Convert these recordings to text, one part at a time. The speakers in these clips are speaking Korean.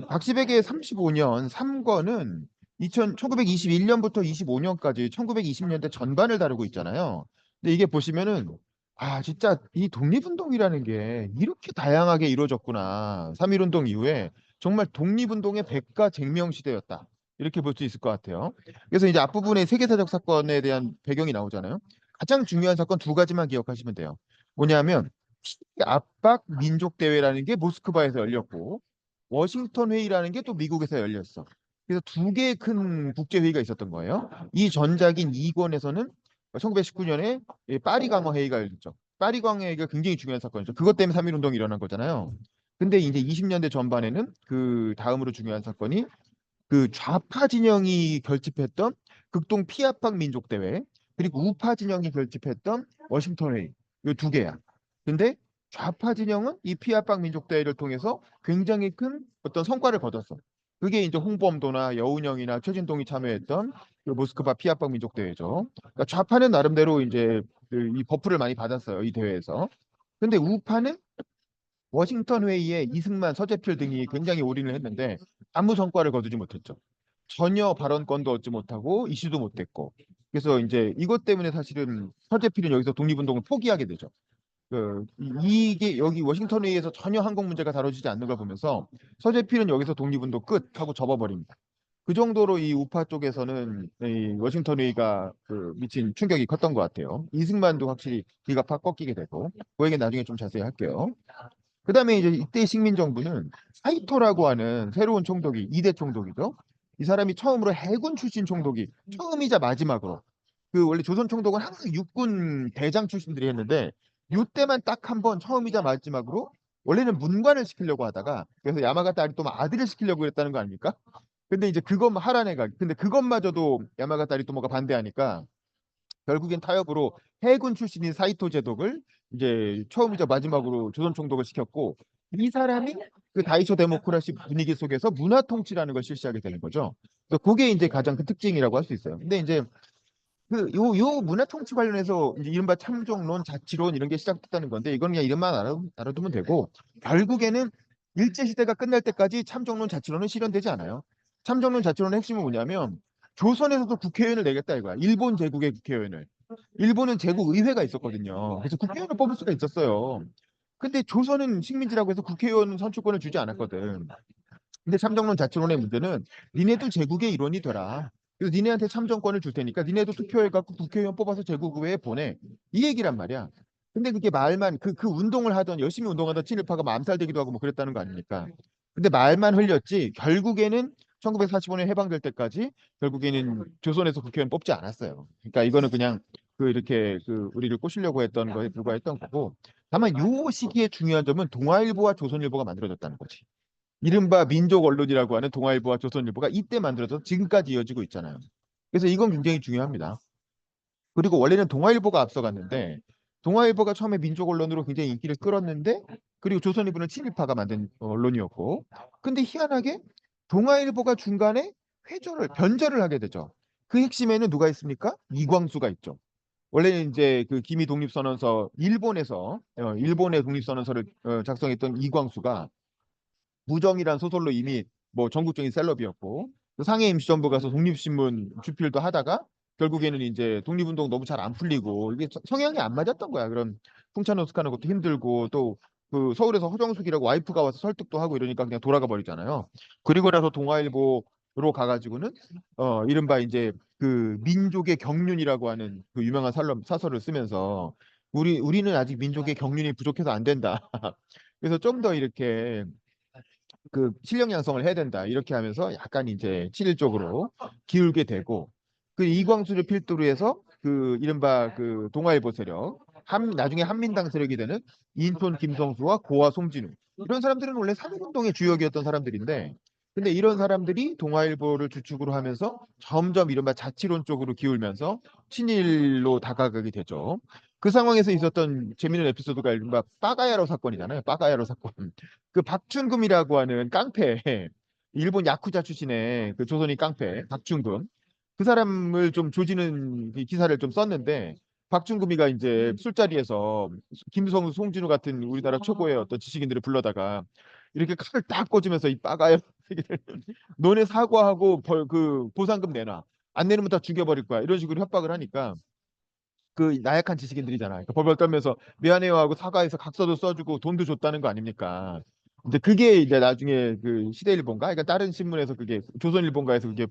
박시백의 35년 3권은 1921년부터 25년까지 1920년대 전반을 다루고 있잖아요. 근데 이게 보시면은 진짜 이 독립운동이라는 게 이렇게 다양하게 이루어졌구나. 3.1운동 이후에 정말 독립운동의 백가쟁명 시대였다. 이렇게 볼 수 있을 것 같아요. 그래서 이제 앞부분에 세계사적 사건에 대한 배경이 나오잖아요. 가장 중요한 사건 두 가지만 기억하시면 돼요. 뭐냐면 압박 민족 대회라는 게 모스크바에서 열렸고 워싱턴 회의라는 게 또 미국에서 열렸어. 그래서 두 개의 큰 국제 회의가 있었던 거예요. 이 전작인 2권에서는 1919년에 파리 강화 회의가 열렸죠. 파리 강화 회의가 굉장히 중요한 사건이죠. 그것 때문에 3.1 운동이 일어난 거잖아요. 근데 이제 20년대 전반에는 그 다음으로 중요한 사건이 그 좌파 진영이 결집했던 극동 피압학 민족 대회 그리고 우파 진영이 결집했던 워싱턴 회의 이 두 개야. 근데 좌파 진영은 이 피압학 민족 대회를 통해서 굉장히 큰 어떤 성과를 거뒀어. 그게 이제 홍범도나 여운형이나 최진동이 참여했던 그 모스크바 피압학 민족 대회죠. 그러니까 좌파는 나름대로 이제 그이 버프를 많이 받았어요, 이 대회에서. 근데 우파는 워싱턴 회의에 이승만, 서재필 등이 굉장히 올인을 했는데 아무 성과를 거두지 못했죠. 전혀 발언권도 얻지 못하고 이슈도 못했고. 그래서 이제 이것 때문에 사실은 서재필은 여기서 독립운동을 포기하게 되죠. 이게 여기 워싱턴 회의에서 전혀 한국 문제가 다뤄지지 않는 걸 보면서 서재필은 여기서 독립운동 끝 하고 접어버립니다. 그 정도로 이 우파 쪽에서는 이 워싱턴 회의가 미친 충격이 컸던 것 같아요. 이승만도 확실히 기가 팍 꺾이게 되고 그 얘기 나중에 좀 자세히 할게요. 그다음에 이제 이때 식민정부는 사이토라고 하는 새로운 총독이 2대 총독이죠. 이 사람이 처음으로 해군 출신 총독이 처음이자 마지막으로 원래 조선 총독은 항상 육군 대장 출신들이 했는데 이때만 딱 한 번 처음이자 마지막으로 원래는 문관을 시키려고 하다가 그래서 야마가타 아리토마 아들을 시키려고 했다는 거 아닙니까? 근데 이제 그것만 하라네가 근데 그것마저도 야마가타 아리토마가 반대하니까 결국엔 타협으로 해군 출신인 사이토 제독을 이제 처음이자 마지막으로 조선 총독을 시켰고 이 사람이 그 다이소 데모크라시 분위기 속에서 문화 통치라는 걸 실시하게 되는 거죠. 그래서 그게 이제 가장 큰 특징이라고 할 수 있어요. 근데 이제 요 문화 통치 관련해서 이제 이른바 참정론, 자치론 이런 게 시작됐다는 건데 이건 그냥 이름만 알아두면 되고 결국에는 일제 시대가 끝날 때까지 참정론, 자치론은 실현되지 않아요. 참정론, 자치론의 핵심은 뭐냐면 조선에서도 국회의원을 내겠다 이거야. 일본 제국의 국회의원을. 일본은 제국 의회가 있었거든요. 그래서 국회의원을 뽑을 수가 있었어요. 근데 조선은 식민지라고 해서 국회의원 선출권을 주지 않았거든. 근데 참정론 자치론의 문제는 니네도 제국의 일원이 되라. 그래서 니네한테 참정권을 줄 테니까 니네도 투표해갖고 국회의원 뽑아서 제국의회에 보내. 이 얘기란 말이야. 근데 그게 말만 그 운동을 하던 열심히 운동하던 친일파가 암살되기도 하고 뭐 그랬다는 거 아닙니까? 근데 말만 흘렸지 결국에는 1945년 해방될 때까지 결국에는 조선에서 국회의원 뽑지 않았어요. 그러니까 이거는 그냥 이렇게 우리를 꼬시려고 했던 거에 불과했던 거고 다만 요 시기에 중요한 점은 동아일보와 조선일보가 만들어졌다는 거지. 이른바 민족 언론이라고 하는 동아일보와 조선일보가 이때 만들어서 지금까지 이어지고 있잖아요. 그래서 이건 굉장히 중요합니다. 그리고 원래는 동아일보가 앞서갔는데 동아일보가 처음에 민족 언론으로 굉장히 인기를 끌었는데 그리고 조선일보는 친일파가 만든 언론이었고 근데 희한하게 동아일보가 중간에 변절을 하게 되죠. 그 핵심에는 누가 있습니까? 이광수가 있죠. 원래는 이제 그 기미 독립선언서 일본에서 일본의 독립선언서를 작성했던 이광수가 무정이란 소설로 이미 뭐 전국적인 셀럽이었고 또 상해 임시정부 가서 독립신문 주필도 하다가 결국에는 이제 독립운동 너무 잘 안 풀리고 이게 성향이 안 맞았던 거야. 그런 풍찬호스카는 것도 힘들고 또 서울에서 허정숙이라고 와이프가 와서 설득도 하고 이러니까 그냥 돌아가 버리잖아요. 그리고 나서 동아일보로 가가지고는 이른바 이제 그 민족의 경륜이라고 하는 그 유명한 사설을 쓰면서 우리는 아직 민족의 경륜이 부족해서 안 된다. 그래서 좀 더 이렇게 실력 양성을 해야 된다. 이렇게 하면서 약간 이제 친일 쪽으로 기울게 되고 그 이광수를 필두로 해서 이른바 동아일보 세력 나중에 한민당 세력이 되는 인촌 김성수와 고아 송진우 이런 사람들은 원래 삼일운동의 주역이었던 사람들인데 근데 이런 사람들이 동아일보를 주축으로 하면서 점점 이른바 자치론 쪽으로 기울면서 친일로 다가가게 되죠. 그 상황에서 있었던 재미있는 에피소드가 이른바 빠가야로 사건이잖아요. 빠가야로 사건. 그 박준금이라고 하는 깡패, 일본 야쿠자 출신의 그 조선인 깡패 박준금 그 사람을 좀 조지는 이 기사를 좀 썼는데 박준금이가 이제 술자리에서 김성수, 송진우 같은 우리나라 최고의 어떤 지식인들을 불러다가 이렇게 칼을 딱 꽂으면서 이 빠가요. 너네 사과하고 그 보상금 내놔. 안 내놓으면 다 죽여버릴 거야. 이런 식으로 협박을 하니까 그 나약한 지식인들이잖아. 그러니까 벌벌 떨면서 미안해요 하고 사과해서 각서도 써주고 돈도 줬다는 거 아닙니까? 근데 그게 이제 나중에 그 시대일보인가? 그러니까 다른 신문에서 그게 조선일보인가에서 그게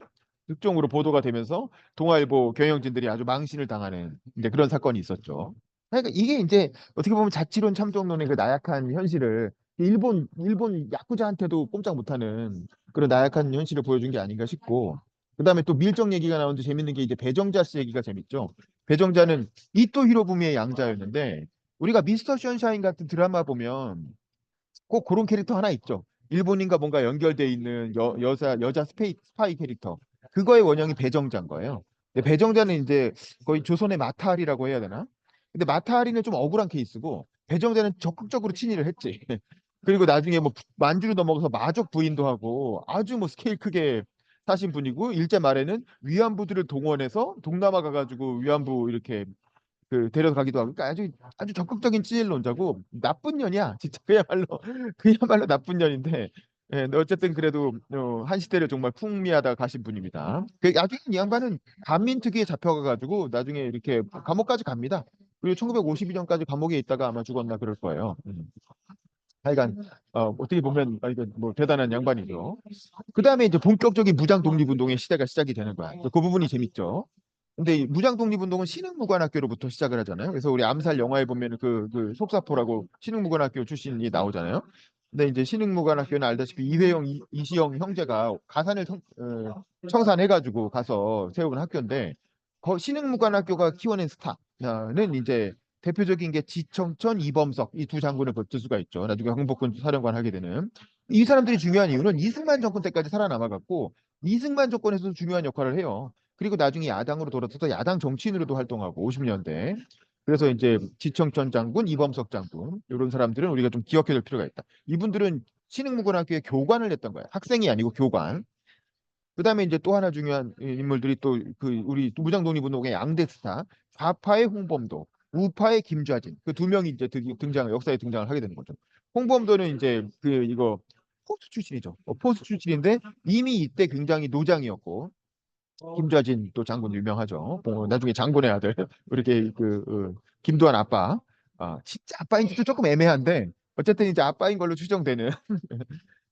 특종으로 보도가 되면서 동아일보 경영진들이 아주 망신을 당하는 이제 그런 사건이 있었죠. 그러니까 이게 이제 어떻게 보면 자치론 참정론의 그 나약한 현실을 일본 야쿠자한테도 꼼짝 못하는 그런 나약한 현실을 보여준 게 아닌가 싶고 그다음에 또 밀정 얘기가 나오는데 재밌는 게 이제 배정자 씨 얘기가 재밌죠. 배정자는 이토 히로부미의 양자였는데 우리가 미스터 션샤인 같은 드라마 보면 꼭 그런 캐릭터 하나 있죠. 일본인과 뭔가 연결돼 있는 여자 스파이 캐릭터. 그거의 원형이 배정자인 거예요. 근데 배정자는 이제 거의 조선의 마타하리라고 해야 되나? 근데 마타하리는 좀 억울한 케이스고 배정자는 적극적으로 친일을 했지. 그리고 나중에 뭐 만주로 넘어가서 마족 부인도 하고 아주 뭐 스케일 크게 사신 분이고 일제 말에는 위안부들을 동원해서 동남아 가가지고 위안부 이렇게 그 데려가기도 하고 그러니까 아주 적극적인 찌질론자고 나쁜 년이야 진짜 그야말로 그야말로 나쁜 년인데 예, 근데 어쨌든 그래도 한 시대를 정말 풍미하다 가신 분입니다. 그 나중에 이 양반은 간민특위에 잡혀가가지고 나중에 이렇게 감옥까지 갑니다. 그리고 1952년까지 감옥에 있다가 아마 죽었나 그럴 거예요. 하여간 어떻게 보면 이거 뭐 대단한 양반이죠. 그 다음에 이제 본격적인 무장 독립운동의 시대가 시작이 되는 거야. 그 부분이 재밌죠. 근데 이 무장 독립운동은 신흥무관학교로부터 시작을 하잖아요. 그래서 우리 암살 영화에 보면 그 속사포라고 신흥무관학교 출신이 나오잖아요. 근데 이제 신흥무관학교는 알다시피 이회영, 이시영 형제가 가산을 청산해가지고 가서 세운 학교인데 신흥무관학교가 키워낸 스타는 이제 대표적인 게 지청천, 이범석 이 두 장군을 거칠 수가 있죠. 나중에 흥복군 사령관 하게 되는 이 사람들이 중요한 이유는 이승만 정권 때까지 살아남아갖고 이승만 정권에서도 중요한 역할을 해요. 그리고 나중에 야당으로 돌아서서 야당 정치인으로도 활동하고 50년대. 그래서 이제 지청천 장군, 이범석 장군 이런 사람들은 우리가 좀 기억해둘 필요가 있다. 이분들은 신흥무관학교에 교관을 했던 거예요. 학생이 아니고 교관. 그다음에 이제 또 하나 중요한 인물들이 또 그 우리 무장 독립운동의 양대 스타 좌파의 홍범도, 우파의 김좌진 그 두 명이 이제 등장 역사에 등장을 하게 되는 거죠. 홍범도는 이제 그 이거 포스 출신이죠. 포스 출신인데 이미 이때 굉장히 노장이었고 김좌진 또 장군 유명하죠. 나중에 장군의 아들 이렇게 김도한 아빠. 진짜 아빠인지도 조금 애매한데 어쨌든 이제 아빠인 걸로 추정되는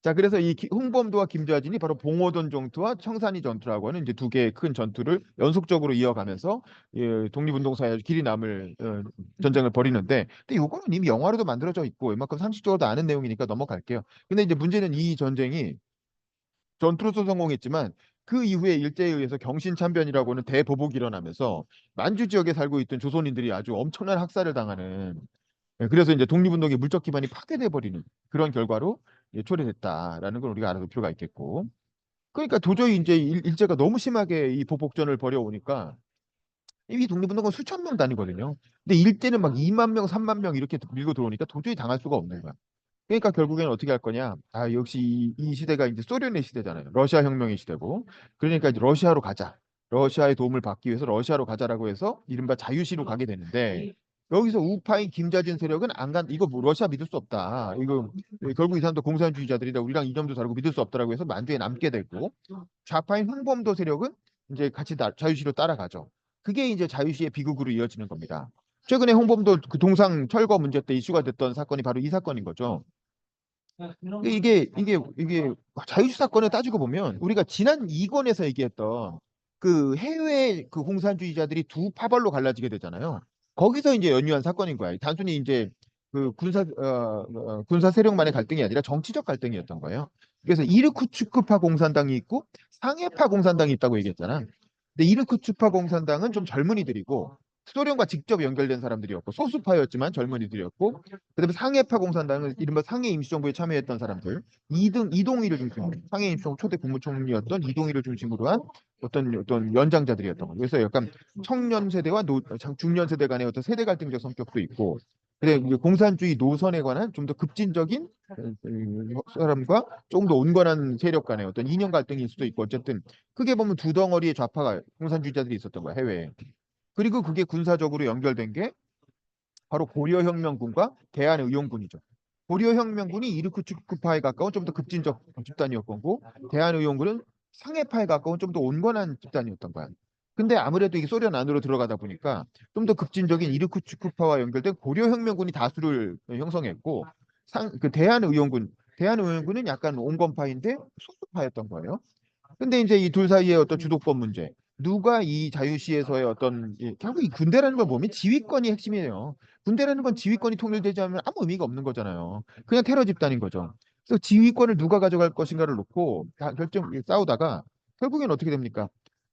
자, 그래서 이 홍범도와 김좌진이 바로 봉오동 전투와 청산리 전투라고 하는 이제 두 개의 큰 전투를 연속적으로 이어가면서 독립운동사에 아주 길이 남을 전쟁을 벌이는데, 근데 이거는 이미 영화로도 만들어져 있고 이만큼 상식적으로도 아는 내용이니까 넘어갈게요. 근데 이제 문제는 이 전쟁이 전투로서 성공했지만 그 이후에 일제에 의해서 경신참변이라고 하는 대보복이 일어나면서 만주 지역에 살고 있던 조선인들이 아주 엄청난 학살을 당하는 그래서 이제 독립운동의 물적 기반이 파괴돼 버리는 그런 결과로 초래됐다라는 걸 우리가 알아둘 필요가 있겠고. 그러니까 도저히 이제 일제가 너무 심하게 이 보복전을 벌여오니까 이 독립운동은 수천 명 단위거든요. 근데 일제는 막 2만 명, 3만 명 이렇게 밀고 들어오니까 도저히 당할 수가 없는 거야. 그러니까 결국에는 어떻게 할 거냐? 역시 이 시대가 이제 소련의 시대잖아요. 러시아 혁명의 시대고. 그러니까 이제 러시아로 가자. 러시아의 도움을 받기 위해서 러시아로 가자라고 해서 이른바 자유시로 가게 되는데 여기서 우파인 김자진 세력은 안 간, 이거 뭐 러시아 믿을 수 없다. 이거 결국 이 사람도 공산주의자들이다. 우리랑 이념도 다르고 믿을 수 없다라고 해서 만주에 남게 되고 좌파인 홍범도 세력은 이제 같이 자유시로 따라가죠. 그게 이제 자유시의 비극으로 이어지는 겁니다. 최근에 홍범도 그 동상 철거 문제 때 이슈가 됐던 사건이 바로 이 사건인 거죠. 이게 자유시 사건을 따지고 보면 우리가 지난 2권에서 얘기했던 그 해외 그 공산주의자들이 두 파벌로 갈라지게 되잖아요. 거기서 이제 연유한 사건인 거야. 단순히 이제 그 군사 세력만의 갈등이 아니라 정치적 갈등이었던 거예요. 그래서 이르쿠츠크파 공산당이 있고 상해파 공산당이 있다고 얘기했잖아. 근데 이르쿠츠파 공산당은 좀 젊은이들이고 소련과 직접 연결된 사람들이었고 소수파였지만 젊은이들이었고 그다음에 상해파 공산당은 이른바 상해 임시정부에 참여했던 사람들 이동희를 중심으로 상해 임시정부 초대 국무총리였던 이동희를 중심으로 한 어떤 연장자들이었던 거예요. 그래서 약간 청년 세대와 중년 세대 간의 어떤 세대 갈등적 성격도 있고 근데 공산주의 노선에 관한 좀 더 급진적인 사람과 조금 더 온건한 세력 간의 어떤 이념 갈등일 수도 있고 어쨌든 크게 보면 두 덩어리의 좌파가 공산주의자들이 있었던 거야 해외에. 그리고 그게 군사적으로 연결된 게 바로 고려혁명군과 대한의용군이죠. 고려혁명군이 이르쿠츠크파에 가까운 좀 더 급진적 집단이었던 거고, 대한의용군은 상해파에 가까운 좀 더 온건한 집단이었던 거야. 근데 아무래도 이게 소련 안으로 들어가다 보니까 좀 더 급진적인 이르쿠츠크파와 연결된 고려혁명군이 다수를 형성했고, 대한의용군은 약간 온건파인데 소수파였던 거예요. 근데 이제 이 둘 사이의 어떤 주도권 문제, 누가 이 자유시에서의 어떤 결국 이 군대라는 걸 보면 지휘권이 핵심이에요. 군대라는 건 지휘권이 통일되지 않으면 아무 의미가 없는 거잖아요. 그냥 테러 집단인 거죠. 그래서 지휘권을 누가 가져갈 것인가를 놓고 다 결정 싸우다가 결국엔 어떻게 됩니까?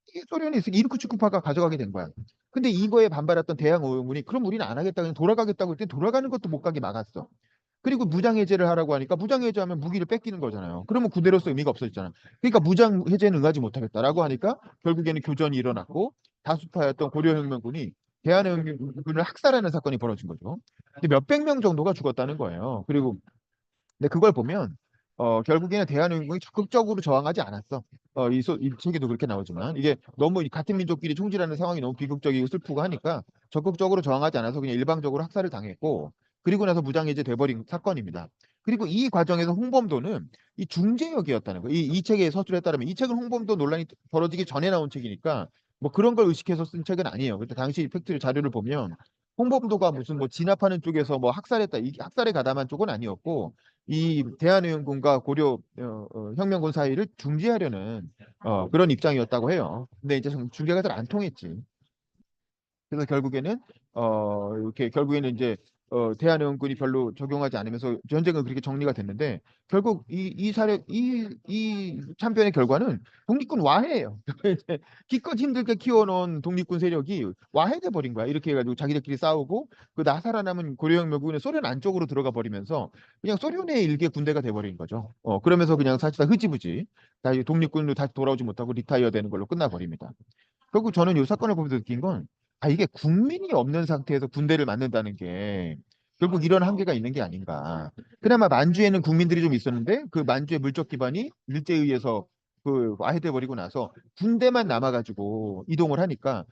이게 소련이 이르쿠츠크파가 가져가게 된 거야. 근데 이거에 반발했던 대항오용군이 그럼 우리는 안 하겠다, 그냥 돌아가겠다고 했더니 돌아가는 것도 못 가게 막았어. 그리고 무장해제를 하라고 하니까 무장해제하면 무기를 뺏기는 거잖아요. 그러면 군대로서 의미가 없어졌잖아. 그러니까 무장해제는 응하지 못하겠다라고 하니까 결국에는 교전이 일어났고 다수파였던 고려혁명군이 대한혁명군을 학살하는 사건이 벌어진 거죠. 근데 몇백 명 정도가 죽었다는 거예요. 그리고 근데 그걸 보면 결국에는 대한민국이 적극적으로 저항하지 않았어. 이 책에도 그렇게 나오지만 이게 너무 같은 민족끼리 총질하는 상황이 너무 비극적이고 슬프고 하니까 적극적으로 저항하지 않아서 그냥 일방적으로 학살을 당했고 그리고 나서 무장해제 돼버린 사건입니다. 그리고 이 과정에서 홍범도는 이 중재역이었다는 거. 이 책의 서술에 따르면 이 책은 홍범도 논란이 벌어지기 전에 나온 책이니까 뭐 그런 걸 의식해서 쓴 책은 아니에요. 근데 당시 팩트 자료를 보면 홍범도가 무슨 뭐 진압하는 쪽에서 뭐 학살했다, 이 학살에 가담한 쪽은 아니었고 이 대한의용군과 고려 혁명군 사이를 중재하려는 그런 입장이었다고 해요. 근데 이제 중재가 잘 안 통했지. 그래서 결국에는 이렇게 결국에는 이제 대한의원군이 별로 적용하지 않으면서 전쟁은 그렇게 정리가 됐는데 결국 이 참변의 결과는 독립군 와해예요. 이제 기껏 힘들게 키워놓은 독립군 세력이 와해돼 버린 거야. 이렇게 해가지고 자기들끼리 싸우고 그 나살아남은 고려혁명군은 소련 안쪽으로 들어가 버리면서 그냥 소련의 일개 군대가 돼버린 거죠. 그러면서 그냥 사실상 흐지부지 다 독립군으로 다시 돌아오지 못하고 리타이어 되는 걸로 끝나버립니다. 결국 저는 이 사건을 보면서 느낀 건, 이게 국민이 없는 상태에서 군대를 만든다는 게 결국 이런 한계가 있는 게 아닌가. 그나마 만주에는 국민들이 좀 있었는데 그 만주의 물적 기반이 일제에 의해서 그 와해돼 버리고 나서 군대만 남아가지고 이동을 하니까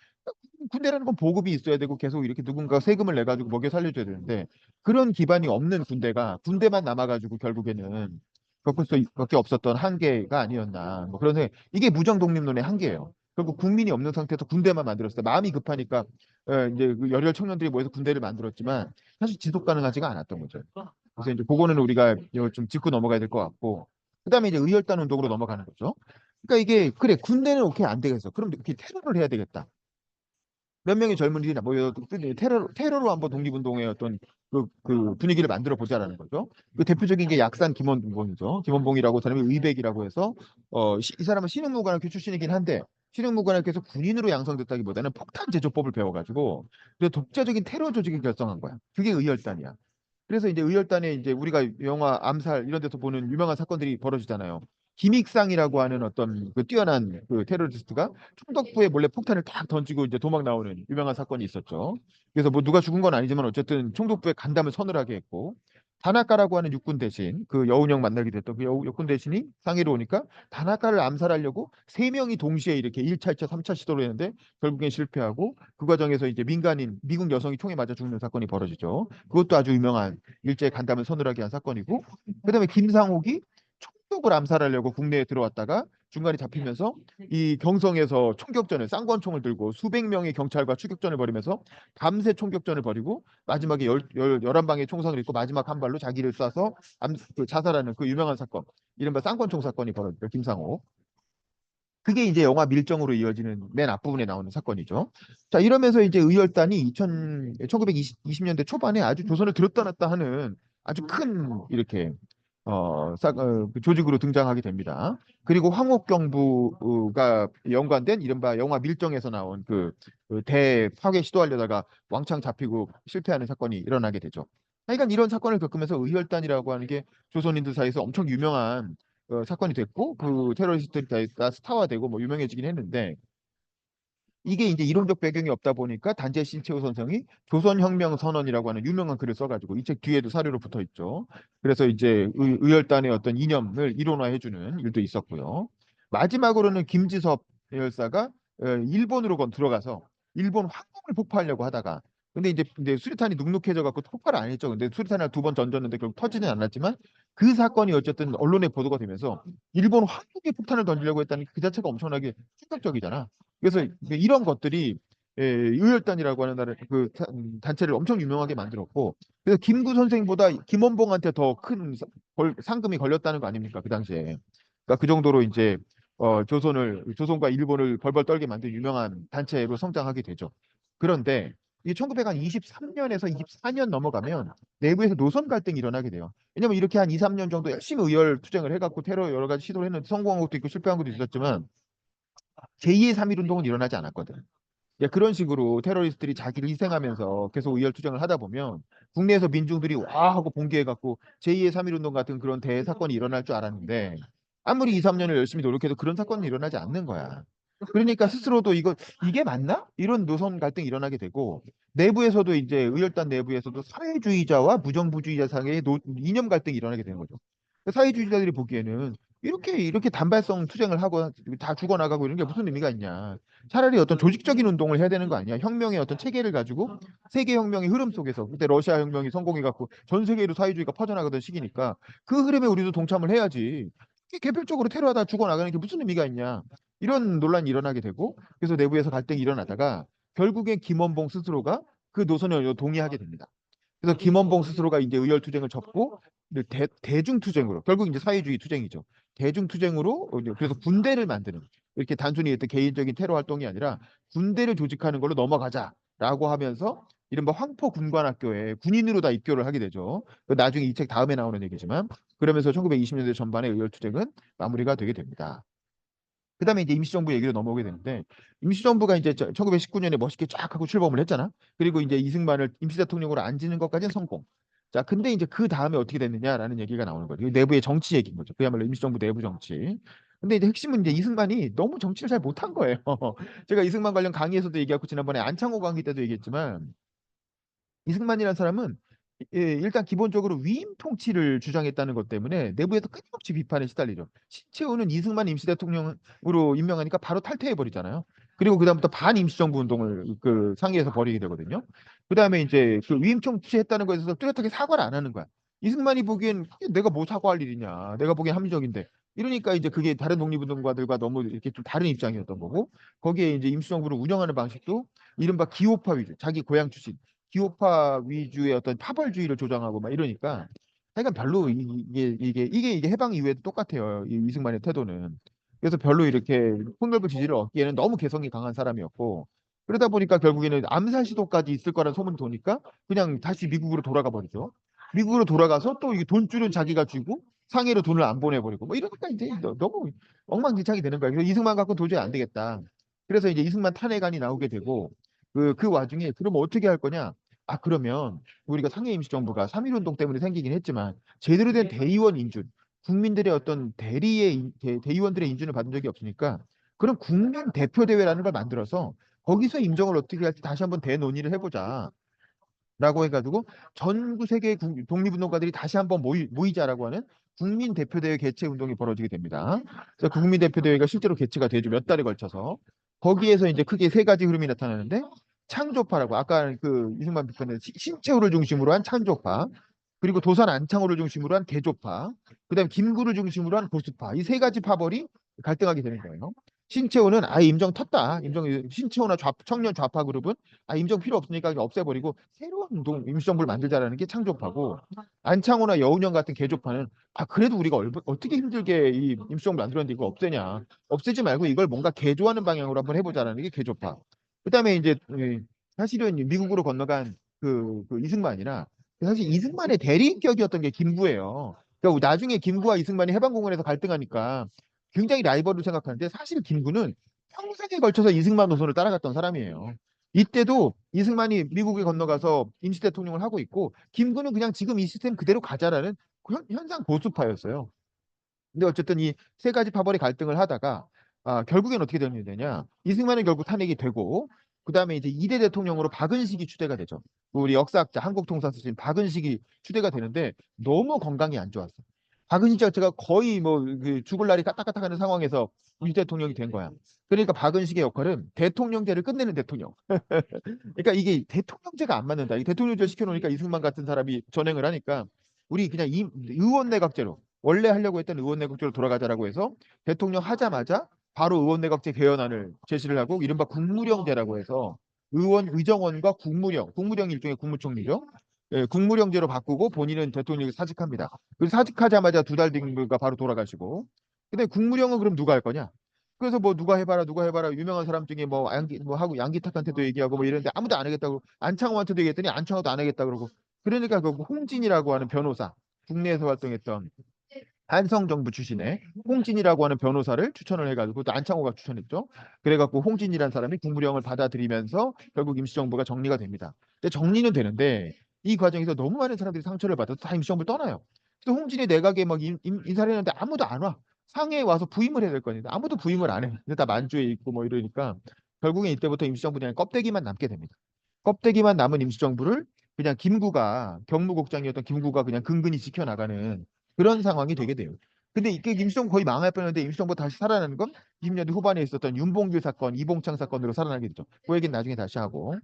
군대라는 건 보급이 있어야 되고 계속 이렇게 누군가 세금을 내 가지고 먹여 살려줘야 되는데 그런 기반이 없는 군대만 남아가지고 결국에는 겪을 수밖에 없었던 한계가 아니었나. 뭐 그런 생각. 이게 무장 독립론의 한계예요. 결국 국민이 없는 상태에서 군대만 만들었어요. 마음이 급하니까 이제 그 열혈 청년들이 모여서 군대를 만들었지만 사실 지속 가능하지가 않았던 거죠. 그래서 이제 그거는 우리가 이거 좀 짚고 넘어가야 될 것 같고, 그다음에 이제 의열단 운동으로 넘어가는 거죠. 그러니까 이게 그래 군대는 오케이 안 되겠어. 그럼 이렇게 테러를 해야 되겠다. 몇 명의 젊은이들이 모여 테러로 한번 독립운동의 어떤 그 분위기를 만들어 보자라는 거죠. 그 대표적인 게 약산 김원봉이죠. 김원봉이라고 사람이 의백이라고 해서 이 사람은 신흥무관학교 출신이긴 한데 신흥무관학교에서 군인으로 양성됐다기보다는 폭탄 제조법을 배워가지고 그 독자적인 테러 조직을 결성한 거야. 그게 의열단이야. 그래서 이제 의열단에 이제 우리가 영화 암살 이런 데서 보는 유명한 사건들이 벌어지잖아요. 김익상이라고 하는 어떤 그 뛰어난 그 테러리스트가 총독부에 몰래 폭탄을 딱 던지고 이제 도망 나오는 유명한 사건이 있었죠. 그래서 뭐 누가 죽은 건 아니지만 어쨌든 총독부에 간담을 서늘하게 했고 다나카라고 하는 육군 대신 그 여운형 만나게 됐던 그 육군 대신이 상해로 오니까 다나카를 암살하려고 세 명이 동시에 이렇게 1차, 2차, 3차 시도를 했는데 결국엔 실패하고 그 과정에서 이제 민간인 미국 여성이 총에 맞아 죽는 사건이 벌어지죠. 그것도 아주 유명한 일제의 간담을 서늘하게 한 사건이고 그다음에 김상옥이 총독을 암살하려고 국내에 들어왔다가 중간에 잡히면서 이 경성에서 총격전을 쌍권총을 들고 수백 명의 경찰과 추격전을 벌이면서 밤새 총격전을 벌이고 마지막에 11방의 총상을 입고 마지막 한 발로 자기를 쏴서 자살하는 그 유명한 사건 이른바 쌍권총 사건이 벌어졌죠. 김상옥. 그게 이제 영화 밀정으로 이어지는 맨 앞부분에 나오는 사건이죠. 자, 이러면서 이제 의열단이 1920년대 초반에 아주 조선을 들었다 놨다 하는 아주 큰 이렇게 그 조직으로 등장하게 됩니다. 그리고 황옥경부가 연관된 이른바 영화 밀정에서 나온 그 대파괴 시도하려다가 왕창 잡히고 실패하는 사건이 일어나게 되죠. 하여간 이런 사건을 겪으면서 의열단이라고 하는 게 조선인들 사이에서 엄청 유명한 사건이 됐고 그 테러리스트들이 다 스타화되고 뭐 유명해지긴 했는데 이게 이제 이론적 배경이 없다 보니까 단재 신채호 선생이 조선혁명 선언이라고 하는 유명한 글을 써가지고 이 책 뒤에도 사료로 붙어 있죠. 그래서 이제 의열단의 어떤 이념을 이론화해주는 일도 있었고요. 마지막으로는 김지섭 열사가 일본으로 들어가서 일본 황궁을 폭파하려고 하다가 근데 이제 수리탄이 눅눅해져 갖고 폭발을 안 했죠. 근데 수리탄을 두 번 던졌는데 결국 터지는 않았지만 그 사건이 어쨌든 언론에 보도가 되면서 일본 한국에 폭탄을 던지려고 했다는 그 자체가 엄청나게 충격적이잖아. 그래서 이런 것들이 의열단이라고 하는 단체를 엄청 유명하게 만들었고, 그래서 김구 선생보다 김원봉한테 더 큰 상금이 걸렸다는 거 아닙니까 그 당시에. 그러니까 그 정도로 이제 조선과 일본을 벌벌 떨게 만든 유명한 단체로 성장하게 되죠. 그런데 이게 1923년에서 24년 넘어가면 내부에서 노선 갈등이 일어나게 돼요. 왜냐면 이렇게 한 2, 3년 정도 열심히 의열 투쟁을 해갖고 테러 여러 가지 시도를 했는데 성공한 것도 있고 실패한 것도 있었지만 제2의 3.1 운동은 일어나지 않았거든. 그런 식으로 테러리스트들이 자기를 희생하면서 계속 의열 투쟁을 하다 보면 국내에서 민중들이 와 하고 봉기해갖고 제2의 3.1 운동 같은 그런 대사건이 일어날 줄 알았는데 아무리 2, 3년을 열심히 노력해도 그런 사건이 일어나지 않는 거야. 그러니까 스스로도 이게 맞나? 이런 노선 갈등이 일어나게 되고 내부에서도 이제 의열단 내부에서도 사회주의자와 무정부주의자 사이의 이념 갈등이 일어나게 되는 거죠. 사회주의자들이 보기에는 이렇게 단발성 투쟁을 하고 다 죽어나가고 이런 게 무슨 의미가 있냐. 차라리 어떤 조직적인 운동을 해야 되는 거 아니야. 혁명의 어떤 체계를 가지고 세계 혁명의 흐름 속에서 그때 러시아 혁명이 성공해갖고 전 세계로 사회주의가 퍼져나가던 시기니까 그 흐름에 우리도 동참을 해야지. 개별적으로 테러하다 죽어나가는 게 무슨 의미가 있냐. 이런 논란이 일어나게 되고 그래서 내부에서 갈등이 일어나다가 결국엔 김원봉 스스로가 그 노선에 동의하게 됩니다. 그래서 김원봉 스스로가 이제 의열투쟁을 접고 대중투쟁으로 결국 이제 사회주의 투쟁이죠. 대중투쟁으로 그래서 군대를 만드는 이렇게 단순히 어떤 개인적인 테러 활동이 아니라 군대를 조직하는 걸로 넘어가자라고 하면서 이른바 황포군관학교에 군인으로 다 입교를 하게 되죠. 나중에 이 책 다음에 나오는 얘기지만 그러면서 1920년대 전반의 의열투쟁은 마무리가 되게 됩니다. 그다음에 이제 임시정부 얘기로 넘어오게 되는데 임시정부가 이제 1919년에 멋있게 쫙 하고 출범을 했잖아. 그리고 이제 이승만을 임시 대통령으로 앉히는 것까지는 성공. 자, 근데 이제 그 다음에 어떻게 됐느냐라는 얘기가 나오는 거죠. 내부의 정치 얘기인 거죠. 그야말로 임시정부 내부 정치. 근데 이제 핵심은 이제 이승만이 너무 정치를 잘 못한 거예요. 제가 이승만 관련 강의에서도 얘기하고 지난번에 안창호 강의 때도 얘기했지만 이승만이라는 사람은 일단 기본적으로 위임 통치를 주장했다는 것 때문에 내부에서 끊임없이 비판에 시달리죠. 신채호는 이승만 임시 대통령으로 임명하니까 바로 탈퇴해 버리잖아요. 그리고 그다음부터 반임시정부 운동을 그 상의해서 벌이게 되거든요. 그다음에 이제 그 위임 통치했다는 것에 대해서 뚜렷하게 사과를 안 하는 거야. 이승만이 보기엔 내가 뭐 사과할 일이냐. 내가 보기엔 합리적인데. 이러니까 이제 그게 다른 독립운동가들과 너무 이렇게 좀 다른 입장이었던 거고 거기에 이제 임시정부를 운영하는 방식도 이른바 기호파 위주, 자기 고향 출신 기호파 위주의 어떤 파벌주의를 조장하고 막 이러니까 하여간 별로 이게 해방 이후에도 똑같아요. 이 이승만의 태도는. 그래서 별로 이렇게 폭넓은 지지를 얻기에는 너무 개성이 강한 사람이었고 그러다 보니까 결국에는 암살 시도까지 있을 거라는 소문이 도니까 그냥 다시 미국으로 돌아가 버리죠. 미국으로 돌아가서 또 이 돈줄은 자기가 쥐고 상해로 돈을 안 보내버리고 뭐 이러니까 이제 너무 엉망진창이 되는 거야. 그래서 이승만 갖고 도저히 안 되겠다. 그래서 이제 이승만 탄핵안이 나오게 되고 그 와중에 그럼 어떻게 할 거냐? 그러면 우리가 상해임시정부가 3.1운동 때문에 생기긴 했지만 제대로 된 대의원 인준, 국민들의 어떤 대의원들의 인준을 받은 적이 없으니까 그런 국민 대표 대회라는 걸 만들어서 거기서 임정을 어떻게 할지 다시 한번 대논의를 해보자. 라고 해가지고 전국 세계 독립운동가들이 다시 한번 모이자라고 하는 국민대표대회 개최 운동이 벌어지게 됩니다. 그래서 국민대표대회가 실제로 개최가 되죠. 몇 달에 걸쳐서. 거기에서 이제 크게 세 가지 흐름이 나타나는데 창조파라고 아까 그 이승만 비판의 신채호를 중심으로 한 창조파 그리고 도산 안창호를 중심으로 한 개조파 그다음에 김구를 중심으로 한 보수파 이 세 가지 파벌이 갈등하게 되는 거예요. 신채호는 아예 임정 텄다. 신채호나 청년 좌파 그룹은 임정 필요 없으니까 그냥 없애버리고 새로운 임시정부를 만들자라는 게 창조파고 안창호나 여운형 같은 개조파는 그래도 우리가 어떻게 힘들게 이 임시정부 만들었는데 이걸 없애냐. 없애지 말고 이걸 뭔가 개조하는 방향으로 한번 해보자라는 게 개조파. 그다음에 이제 사실은 미국으로 건너간 그 이승만이나 사실 이승만의 대리인격이었던 게 김구예요. 그러니까 나중에 김구와 이승만이 해방공원에서 갈등하니까 굉장히 라이벌로 생각하는데 사실 김구는 평생에 걸쳐서 이승만 노선을 따라갔던 사람이에요. 이때도 이승만이 미국에 건너가서 임시 대통령을 하고 있고 김구는 그냥 지금 이 시스템 그대로 가자라는 현상 보수파였어요. 근데 어쨌든 이 세 가지 파벌의 갈등을 하다가 결국엔 어떻게 되느냐 이승만은 결국 탄핵이 되고 그다음에 이제 2대 대통령으로 박은식이 추대가 되죠. 우리 역사학자 한국통사 쓰신 박은식이 추대가 되는데 너무 건강이 안 좋았어. 박은희 자체가 거의 뭐 그 죽을 날이 까딱까딱하는 상황에서 유 대통령이 된 거야. 그러니까 박은식의 역할은 대통령제를 끝내는 대통령. 그러니까 이게 대통령제가 안 맞는다. 이 대통령제 시켜놓으니까 이승만 같은 사람이 전행을 하니까 우리 그냥 의원 내각제로 원래 하려고 했던 의원 내각제로 돌아가자라고 해서 대통령 하자마자 바로 의원 내각제 개헌안을 제시를 하고 이른바 국무령제라고 해서 의원 의정원과 국무령이 일종의 국무총리죠. 예, 국무령제로 바꾸고 본인은 대통령이 사직합니다. 그 사직하자마자 두 달 뒤인가 바로 돌아가시고. 근데 국무령은 그럼 누가 할 거냐? 그래서 뭐 누가 해봐라 유명한 사람 중에 뭐 양기 뭐 하고 양기탁한테도 얘기하고 뭐 이런데 아무도 안 하겠다고 안창호한테도 얘기했더니 안창호도 안 하겠다 그러고 그러니까 그 홍진이라고 하는 변호사 국내에서 활동했던 한성 정부 출신의 홍진이라고 하는 변호사를 추천을 해가지고 또 안창호가 추천했죠. 그래갖고 홍진이라는 사람이 국무령을 받아들이면서 결국 임시정부가 정리가 됩니다. 근데 정리는 되는데 이 과정에서 너무 많은 사람들이 상처를 받아서 다 임시정부를 떠나요. 그래서 홍진이 내각에 막 인사를 했는데 아무도 안 와. 상해에 와서 부임을 해야 될 거니까 아무도 부임을 안 해. 근데 다 만주에 있고 뭐 이러니까 결국엔 이때부터 임시정부는 그냥 껍데기만 남게 됩니다. 껍데기만 남은 임시정부를 그냥 김구가 경무국장이었던 김구가 그냥 근근히 지켜나가는 그런 상황이 되게 돼요. 근데 이게 임시정부 거의 망할 뻔했는데 임시정부 다시 살아나는 건 20년대 후반에 있었던 윤봉길 사건, 이봉창 사건으로 살아나게 되죠. 그 얘기는 나중에 다시 하고.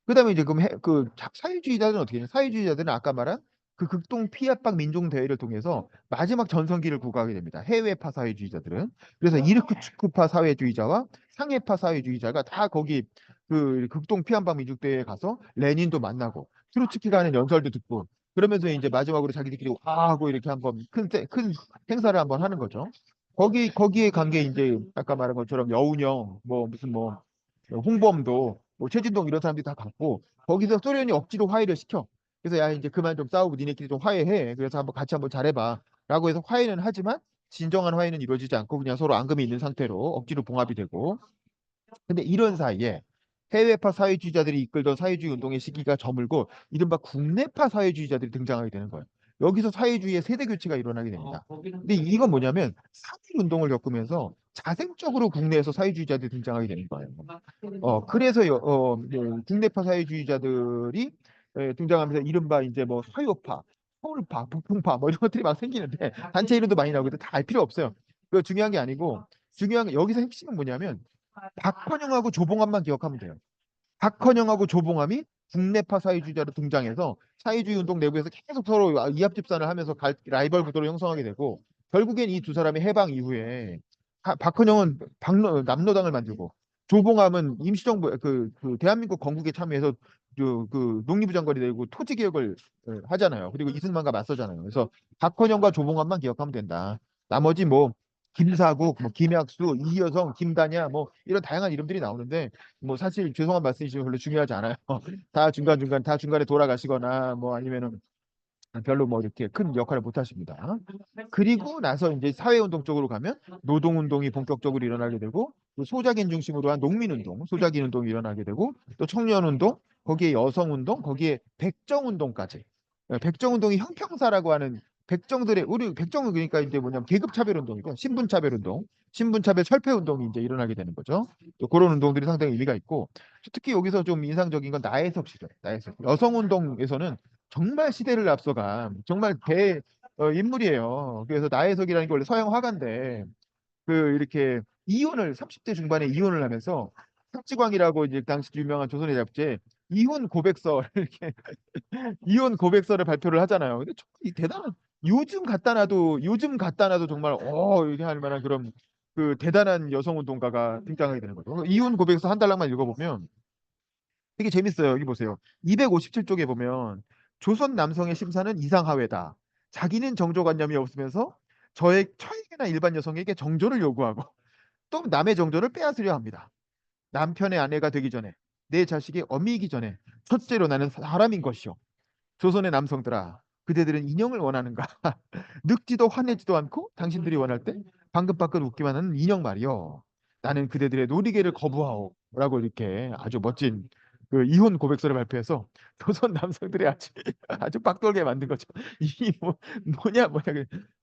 그다음에 이제 그럼 그 사회주의자들은 어떻게 해요? 사회주의자들은 아까 말한 그 극동 피압박 민중 대회를 통해서 마지막 전성기를 구가하게 됩니다. 해외파 사회주의자들은. 그래서 이르크츠크파 사회주의자와 상해파 사회주의자가 다 거기 그 극동 피압박 민중 대회에 가서 레닌도 만나고 트로츠키가 하는 연설도 듣고 그러면서 이제 마지막으로 자기들끼리 와 하고 이렇게 한번 큰 행사를 한번 하는 거죠. 거기에 간 게 이제 아까 말한 것처럼 여운형 뭐 무슨 뭐 홍범도 뭐 최진동 이런 사람들이 다 갔고 거기서 소련이 억지로 화해를 시켜. 그래서 야 이제 그만 좀 싸우고 니네끼리 좀 화해해. 그래서 한번 같이 한번 잘해봐. 라고 해서 화해는 하지만 진정한 화해는 이루어지지 않고 그냥 서로 앙금이 있는 상태로 억지로 봉합이 되고. 근데 이런 사이에 해외파 사회주의자들이 이끌던 사회주의 운동의 시기가 저물고 이른바 국내파 사회주의자들이 등장하게 되는 거예요. 여기서 사회주의의 세대 교체가 일어나게 됩니다. 근데 이건 뭐냐면 사회 운동을 겪으면서 자생적으로 국내에서 사회주의자들이 등장하게 되는 거예요. 그래서 뭐 국내파 사회주의자들이 등장하면서 이른바 이제 뭐 서유파, 서울파, 북풍파 뭐 이런 것들이 막 생기는데 단체 이름도 많이 나오고 다 알 필요 없어요. 그 중요한 게 아니고 중요한 게 여기서 핵심은 뭐냐면 박헌영하고 조봉암만 기억하면 돼요. 박헌영하고 조봉암이 국내파 사회주의자로 등장해서 사회주의 운동 내부에서 계속 서로 이합 집산을 하면서 라이벌 구도를 형성하게 되고 결국엔 이 두 사람이 해방 이후에 박헌영은 남로당을 만들고 조봉암은 임시정부 그 대한민국 건국에 참여해서 그 농림부 장관이 되고 토지 개혁을 하잖아요. 그리고 이승만과 맞서잖아요. 그래서 박헌영과 조봉암만 기억하면 된다. 나머지 뭐 김사국, 뭐 김약수, 이여성, 김다냐 뭐 이런 다양한 이름들이 나오는데 뭐 사실 죄송한 말씀이지만 별로 중요하지 않아요. 다 중간중간 다 중간에 돌아가시거나 뭐 아니면은 별로 뭐 이렇게 큰 역할을 못 하십니다. 그리고 나서 이제 사회운동 쪽으로 가면 노동운동이 본격적으로 일어나게 되고 또 소작인 중심으로 한 농민운동, 소작인 운동이 일어나게 되고 또 청년운동, 거기에 여성운동, 거기에 백정운동까지. 백정운동이 형평사라고 하는 백정들의 우리 백정은 그러니까 이제 뭐냐면 계급차별운동이고 신분차별운동, 신분차별 철폐운동이 이제 일어나게 되는 거죠. 또 그런 운동들이 상당히 의미가 있고 특히 여기서 좀 인상적인 건 나혜석 시절, 나혜석 여성운동에서는 정말 시대를 앞서간 정말 대 인물이에요. 그래서 나혜석이라는 게 원래 서양 화가인데 그 이렇게 이혼을 30대 중반에 이혼을 하면서 탁지광이라고 이제 당시 유명한 조선의 잡지에 이혼 고백서 이렇게 이혼 고백서를 발표를 하잖아요. 근데 정말 이 대단한 요즘 갖다 놔도 정말 이렇게 할 만한 그런 그 대단한 여성 운동가가 등장하게 되는 거죠. 이혼 고백서 한 달락만 읽어보면 되게 재밌어요. 여기 보세요. 257쪽에 보면 조선 남성의 심사는 이상하회다. 자기는 정조관념이 없으면서 저에게나 일반 여성에게 정조를 요구하고 또 남의 정조를 빼앗으려 합니다. 남편의 아내가 되기 전에 내 자식이 어미이기 전에 첫째로 나는 사람인 것이요. 조선의 남성들아, 그대들은 인형을 원하는가? 늙지도 화내지도 않고 당신들이 원할 때 방긋방긋 웃기만 하는 인형 말이요. 나는 그대들의 놀이개를 거부하오. 라고 이렇게 아주 멋진 그 이혼 고백서를 발표해서 조선 남성들이 아주 아주 빡돌게 만든 거죠. 이 뭐냐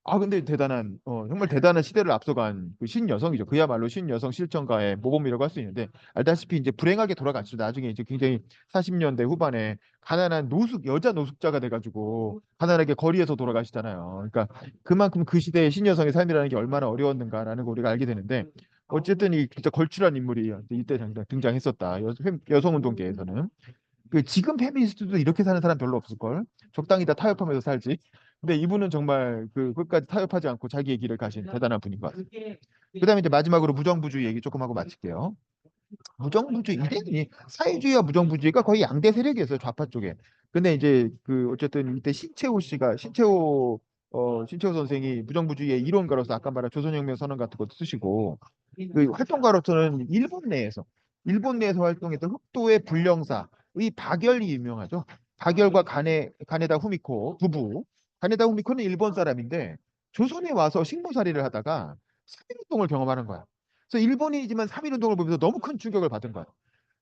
아 근데 대단한 정말 대단한 시대를 앞서간 그 신여성이죠. 그야말로 신여성 실천가의 모범이라고 할 수 있는데 알다시피 이제 불행하게 돌아갔죠. 나중에 이제 굉장히 40년대 후반에 가난한 여자 노숙자가 돼가지고 가난하게 거리에서 돌아가시잖아요. 그러니까 그만큼 그 시대의 신여성의 삶이라는 게 얼마나 어려웠는가라는 걸 우리가 알게 되는데 어쨌든 이 진짜 걸출한 인물이 이때 등장했었다. 여성운동계에서는. 그 지금 페미니스트도 이렇게 사는 사람 별로 없을걸. 적당히 다 타협하면서 살지. 근데 이분은 정말 그 끝까지 타협하지 않고 자기의 길을 가신 대단한 분인 것 같습니다. 그다음에 이제 마지막으로 무정부주의 얘기 조금 하고 마칠게요. 무정부주의 이게 사회주의와 무정부주의가 거의 양대 세력이었어요 좌파 쪽에. 근데 이제 그 어쨌든 이때 신채호 선생이 무정부주의의 이론가로서 아까 말한 조선혁명 선언 같은 것도 쓰시고 그 활동가로서는 일본 내에서 활동했던 흑도의 불령사의 박열이 유명하죠. 박열과 가네다 후미코 부부. 가네다 후미코는 일본 사람인데 조선에 와서 식모살이를 하다가 3.1운동을 경험하는 거야. 그래서 일본인이지만 3.1운동을 보면서 너무 큰 충격을 받은 거야.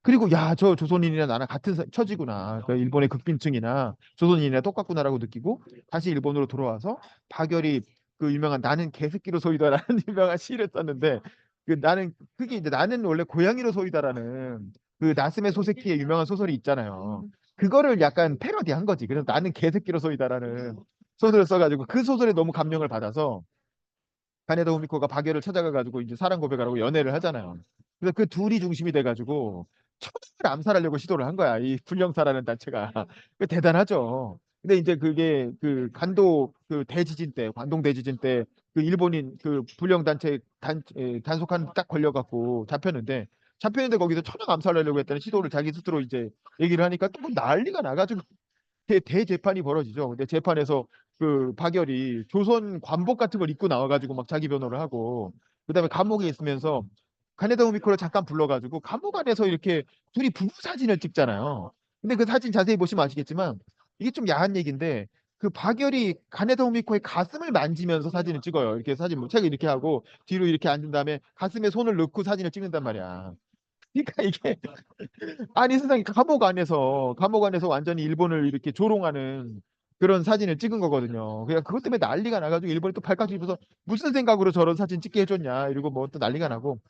그리고 야, 저 조선인이나 나랑 같은 처지구나. 그 일본의 극빈층이나 조선인이나 똑같구나라고 느끼고 다시 일본으로 돌아와서 박열이 그 유명한 나는 개새끼로 소이다라는 유명한 시를 썼는데 그 나는 그게 이제 나는 원래 고양이로 소이다라는 그 나스메 소세키의 유명한 소설이 있잖아요. 그거를 약간 패러디한 거지. 그래서 나는 개새끼로 소이다라는 소설을 써가지고 그 소설에 너무 감명을 받아서 가네다 후미코가 박열을 찾아가가지고 이제 사랑 고백하라고 연애를 하잖아요. 그래서 그 둘이 중심이 돼가지고 천황을 암살하려고 시도를 한 거야. 이 불령사라는 단체가. 그 대단하죠. 근데 이제 그게 그 간도 그 대지진 때, 관동 대지진 때 그 일본인 그 불령 단체 단속한 딱 걸려갖고 잡혔는데 거기서 천황 암살하려고 했다는 시도를 자기 스스로 이제 얘기를 하니까 또 난리가 나가지고 대재판이 벌어지죠. 근데 재판에서 그 박열이 조선 관복 같은 걸 입고 나와가지고 막 자기 변호를 하고 그다음에 감옥에 있으면서 카네다 우미코를 잠깐 불러가지고 감옥 안에서 이렇게 둘이 부부 사진을 찍잖아요. 근데 그 사진 자세히 보시면 아시겠지만 이게 좀 야한 얘기인데 그 박열이 가네다 우미코의 가슴을 만지면서 사진을 찍어요. 이렇게 사진 뭐 책 이렇게 하고 뒤로 이렇게 앉은 다음에 가슴에 손을 넣고 사진을 찍는단 말이야. 그러니까 이게 아니 세상에 감옥 안에서 완전히 일본을 이렇게 조롱하는 그런 사진을 찍은 거거든요. 그러니까 그것 때문에 난리가 나가지고 일본이 또 발칵 뒤집어서 무슨 생각으로 저런 사진 찍게 해줬냐 이러고 뭐 또 난리가 나고.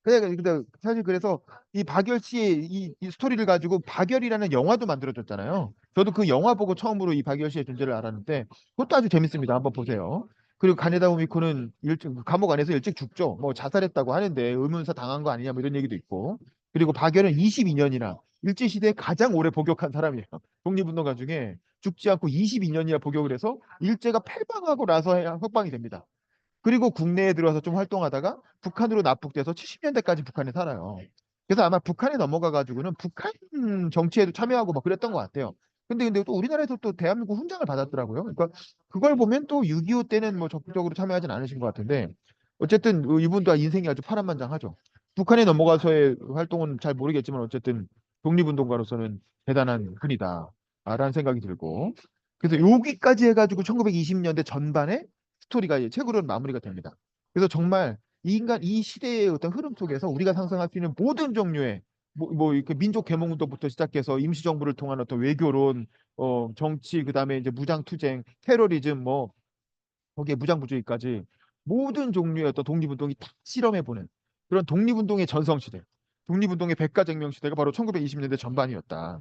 근데 사실 그래서 이 박열 씨의 이 스토리를 가지고 박열이라는 영화도 만들어졌잖아요. 저도 그 영화 보고 처음으로 이 박열 씨의 존재를 알았는데 그것도 아주 재밌습니다. 한번 보세요. 그리고 가네다 우미코는 감옥 안에서 일찍 죽죠. 뭐 자살했다고 하는데 의문사 당한 거 아니냐 뭐 이런 얘기도 있고. 그리고 박열은 22년이나 일제시대에 가장 오래 복역한 사람이에요. 독립운동가 중에 죽지 않고 22년이나 복역을 해서 일제가 패방하고 나서 석방이 됩니다. 그리고 국내에 들어와서 좀 활동하다가 북한으로 납북돼서 70년대까지 북한에 살아요. 그래서 아마 북한에 넘어가 가지고는 북한 정치에도 참여하고 막 그랬던 것 같아요. 근데 또 우리나라에서 또 대한민국 훈장을 받았더라고요. 그러니까 그걸 보면 또 6.25 때는 뭐 적극적으로 참여하진 않으신 것 같은데 어쨌든 이분도 인생이 아주 파란만장하죠. 북한에 넘어가서의 활동은 잘 모르겠지만 어쨌든 독립운동가로서는 대단한 분이다라는 생각이 들고 그래서 여기까지 해가지고 1920년대 전반에 스토리가 이제 책으로는 마무리가 됩니다. 그래서 정말 이 시대의 어떤 흐름 속에서 우리가 상상할 수 있는 모든 종류의 뭐 이렇게 민족 계몽운동부터 시작해서 임시정부를 통한 어떤 외교론, 정치, 그다음에 이제 무장투쟁, 테러리즘, 뭐 거기에 무장부주의까지 모든 종류의 어떤 독립운동이 다 실험해보는 그런 독립운동의 전성시대, 독립운동의 백가쟁명 시대가 바로 1920년대 전반이었다.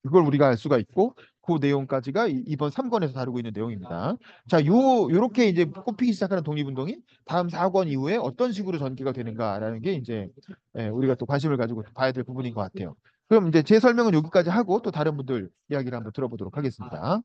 그걸 우리가 알 수가 있고 그 내용까지가 이번 3권에서 다루고 있는 내용입니다. 자, 요렇게 이제 꼽히기 시작하는 독립운동이 다음 4권 이후에 어떤 식으로 전개가 되는가라는 게 이제 우리가 또 관심을 가지고 봐야 될 부분인 것 같아요. 그럼 이제 제 설명은 여기까지 하고 또 다른 분들 이야기를 한번 들어보도록 하겠습니다.